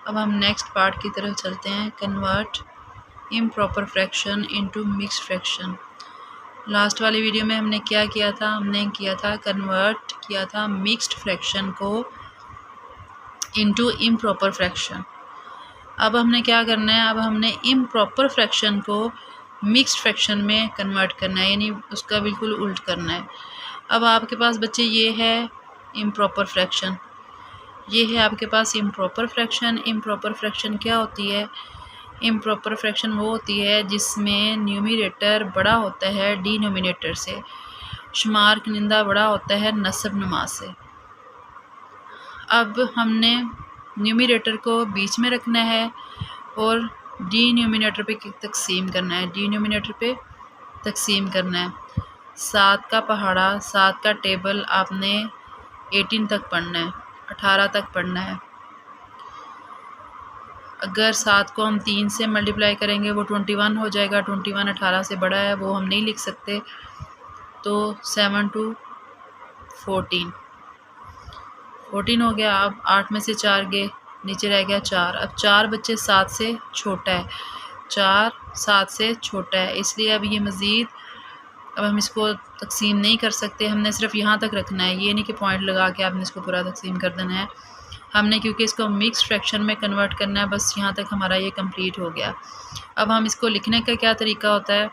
अब हम next part की तरफ चलते हैं, convert improper fraction into mixed fraction. Last वाली वीडियो में हमने क्या किया था, हमने किया था कन्वर्ट किया था मिक्स्ड फ्रैक्शन को इनटू इम्प्रॉपर फ्रैक्शन। अब हमने क्या करना है, अब हमने इम्प्रॉपर फ्रैक्शन को मिक्स्ड फ्रैक्शन में कन्वर्ट करना है, यानी उसका बिल्कुल उल्ट करना है। अब आपके पास बच्चे ये है इम्प्रॉपर फ्रैक्शन, ये है आपके पास इम्प्रॉपर फ्रैक्शन। इम्प्रॉपर फ्रैक्शन क्या होती है, इम्प्रॉपर फ्रैक्शन वो होती है जिसमें न्यूमरेटर बड़ा होता है डिनोमिनेटर से, शुमार कनिंदा बड़ा होता है नस्ब नुमा से। अब हमने न्यूमरेटर को बीच में रखना है और डिनोमिनेटर पे तकसीम करना है, डिनोमिनेटर पे तकसीम करना है। 7 का पहाड़ा, 7 का टेबल आपने 18 तक पढ़ना है, 18 तक पढ़ना है। अगर 7 को हम 3 से मल्टीप्लाई करेंगे वो 21 हो जाएगा, 21 18 से बड़ा है, वो हम नहीं लिख सकते, तो 7 to 14 हो गया। अब 8 में से 4 गए, नीचे रह गया 4। अब 4 बच्चे 7 से छोटा है, 4 7 से छोटा है, इसलिए अब ये मज़ीद अब हम इसको तकसीम नहीं कर सकते, हमने सिर्फ यहाँ तक रखना है, ये नहीं कि पॉइंट लगा के आपने इसको पूरा तकसीम कर देना है। हमने क्योंकि इसको मिक्स्ड फ्रैक्शन में कन्वर्ट करना है, बस यहाँ तक हमारा ये कंप्लीट हो गया। अब हम इसको लिखने का क्या तरीका होता है,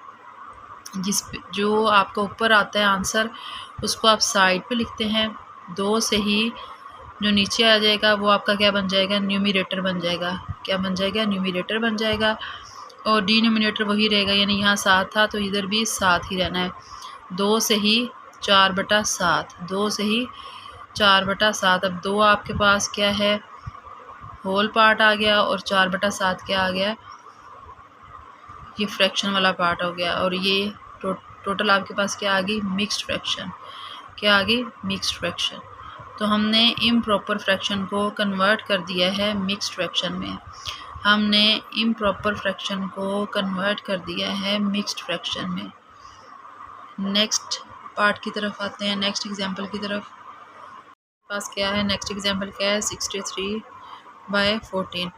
जो आपको ऊपर आता है आंसर उसको आप साइड पे लिखते हैं, 2 से ही जो नीचे आ जाएगा वो आपका क्या बन जाएगा, न्यूमरेटर बन जाएगा। क्या बन जाएगा, न्यूमरेटर बन जाएगा, और डिनोमिनेटर वही रहेगा, यानी यहाँ 7 था तो इधर भी 7 ही रहना है। 2 से ही 4/7, 2 से ही 4/7। अब 2 आपके पास क्या है, होल पार्ट आ गया, और 4/7 क्या आ गया, ये फ्रैक्शन वाला पार्ट हो गया, और ये टोटल आपके पास क्या आ गई, मिक्स्ड फ्रैक्शन। क्या आ गई, मिक्स्ड फ्रैक्शन। तो हमने इम्प्रॉपर फ्रैक्शन को कन्वर्ट कर दिया है मिक्स्ड फ्रैक्शन में, हमने इम्प्रॉपर फ्रैक्शन को कन्वर्ट कर दिया है मिक्स्ड फ्रैक्शन में। नेक्स्ट पार्ट की तरफ आते हैं, नेक्स्ट एग्जांपल की तरफ। पास क्या है, नेक्स्ट एग्जांपल क्या है, 63/14,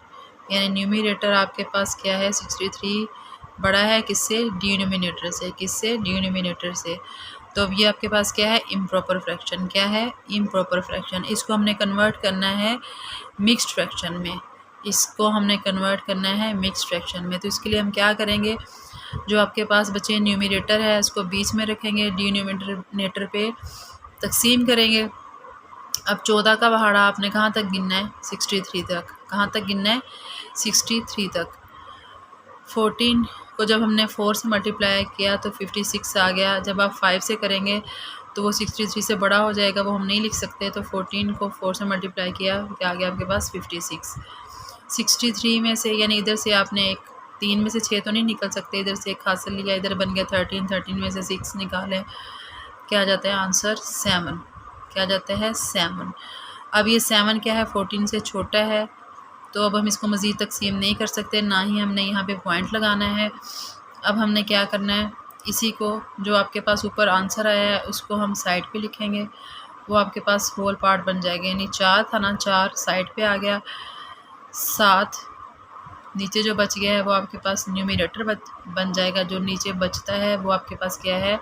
यानी न्यूमरेटर आपके पास क्या है, 63 बड़ा है किससे, डिनोमिनेटर से, किससे, डिनोमिनेटर से। तो अब ये आपके पास क्या है, इम्प्रॉपर फ्रैक्शन। क्या है, इम्प्रॉपर फ्रैक्शन। इसको हमने कन्वर्ट करना है मिक्स्ड फ्रैक्शन में, इसको हमने कन्वर्ट करना है मिक्स्ड फ्रैक्शन में। तो इसके लिए हम क्या करेंगे, जो आपके पास बचे न्यूमरेटर है उसको बीच में रखेंगे, डिनोमिनेटर पे तकसीम करेंगे। अब 14 का पहाड़ा आपने कहाँ तक गिनना है, 63 तक। कहाँ तक गिनना है, 63 तक। 14 को जब हमने 4 से मल्टीप्लाई किया तो 56 आ गया, जब आप 5 से करेंगे तो वो 63 से बड़ा हो जाएगा, वो हम नहीं लिख सकते, तो 14 को 4 से मल्टीप्लाई किया, क्या आ गया आपके पास, 56। 63 में से, यानी इधर से आपने एक 3 में से 6 तो नहीं निकल सकते, इधर से एक हासिल लिया, इधर बन गया 13, 13 में से 6 निकालें, क्या आ जाता है आंसर, 7। क्या आ जाता है, 7। अब ये 7 क्या है, 14 से छोटा है, तो अब हम इसको मज़ीद तकसीम नहीं कर सकते, ना ही हमने यहाँ पे पॉइंट लगाना है। अब हमने क्या करना है, इसी को जो आपके पास ऊपर आंसर आया है उसको हम साइड पे लिखेंगे, वो आपके पास होल पार्ट बन जाएगा, यानी 4 था ना, 4 साइड पे आ गया, 7 नीचे जो बच गया है वो आपके पास न्यूमरेटर बन जाएगा, जो नीचे बचता है वो आपके पास क्या है,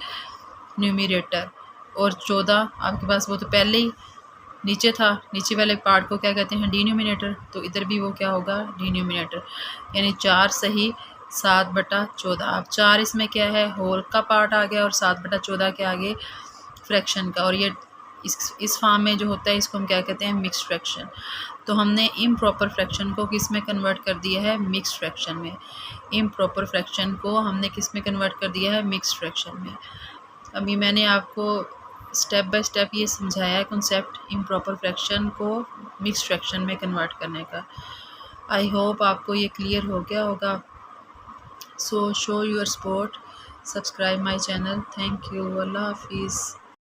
न्यूमरेटर। और 14 आपके पास वो तो पहले ही नीचे था, नीचे वाले पार्ट को क्या कहते हैं, डिनोमिनेटर, तो इधर भी वो क्या होगा, डिनोमिनेटर, यानी 4 सही 7/14। अब 4 इसमें क्या है, होल का पार्ट आ गया, और 7/14 के आगे फ्रैक्शन का, और ये इस फॉर्म में जो होता है इसको हम क्या कहते हैं, मिक्स्ड फ्रैक्शन। तो हमने इम्प्रॉपर फ्रैक्शन को किस में कन्वर्ट कर दिया है, मिक्स्ड फ्रैक्शन में। इम्प्रॉपर फ्रैक्शन को हमने किस में कन्वर्ट कर दिया है, मिक्स्ड फ्रैक्शन में। अभी मैंने आपको स्टेप बाय स्टेप ये समझाया है कॉन्सेप्ट इम्प्रॉपर फ्रैक्शन को मिक्स्ड फ्रैक्शन में कन्वर्ट करने का। आई होप आपको ये क्लियर हो गया होगा। So show your support, subscribe my channel. Thank you, अल्लाह हाफिज़।